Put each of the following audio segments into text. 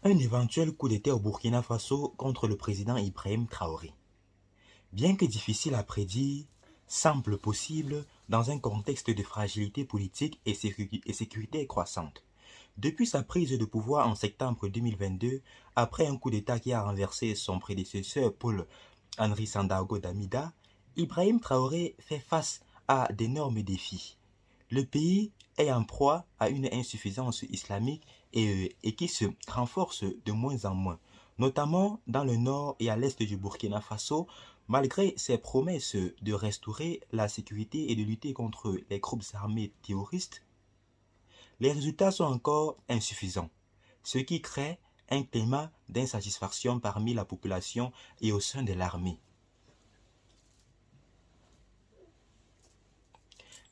Un éventuel coup d'État au Burkina Faso contre le président Ibrahim Traoré. Bien que difficile à prédire, semble possible dans un contexte de fragilité politique et sécurité croissante. Depuis sa prise de pouvoir en septembre 2022, après un coup d'État qui a renversé son prédécesseur Paul-Henri Sandaogo Damiba, Ibrahim Traoré fait face à d'énormes défis. Le pays est en proie à une insuffisance islamique et qui se renforce de moins en moins, notamment dans le nord et à l'est du Burkina Faso, malgré ses promesses de restaurer la sécurité et de lutter contre les groupes armés terroristes. Les résultats sont encore insuffisants, ce qui crée un climat d'insatisfaction parmi la population et au sein de l'armée.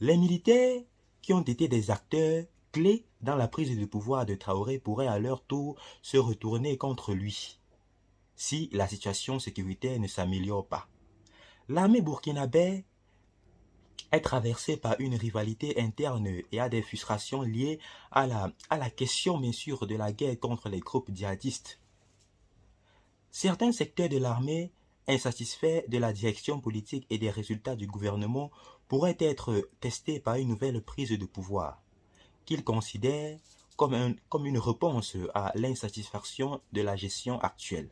Les militaires qui ont été des acteurs clés dans la prise de pouvoir de Traoré pourraient à leur tour se retourner contre lui si la situation sécuritaire ne s'améliore pas. L'armée burkinabé est traversée par une rivalité interne et à des frustrations liées à la question bien sûr de la guerre contre les groupes djihadistes. Certains secteurs de l'armée, insatisfaits de la direction politique et des résultats du gouvernement, pourraient être testés par une nouvelle prise de pouvoir, qu'ils considèrent comme une réponse à l'insatisfaction de la gestion actuelle.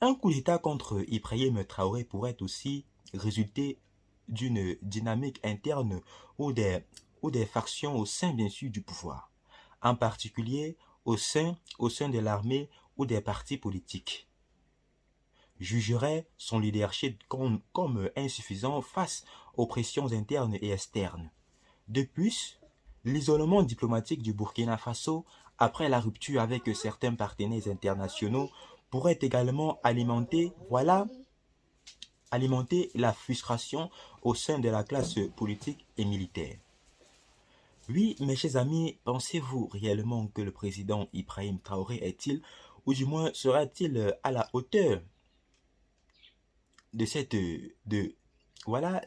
Un coup d'État contre Ibrahim Traoré pourrait aussi résulter d'une dynamique interne ou des factions au sein bien sûr du pouvoir, en particulier au sein de l'armée ou des partis politiques, jugerait son leadership comme insuffisant face aux pressions internes et externes. De plus, l'isolement diplomatique du Burkina Faso après la rupture avec certains partenaires internationaux pourrait également alimenter la frustration au sein de la classe politique et militaire. Oui, mes chers amis, pensez-vous réellement que le président Ibrahim Traoré est-il, ou du moins sera-t-il à la hauteur de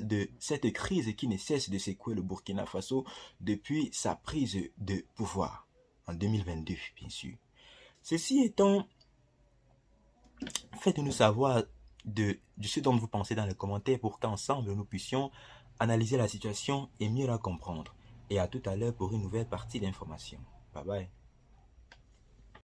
de cette crise qui ne cesse de secouer le Burkina Faso depuis sa prise de pouvoir en 2022, bien sûr. Ceci étant, faites-nous savoir de ce dont vous pensez dans les commentaires pour qu'ensemble nous puissions analyser la situation et mieux la comprendre. Et à tout à l'heure pour une nouvelle partie d'information. Bye bye.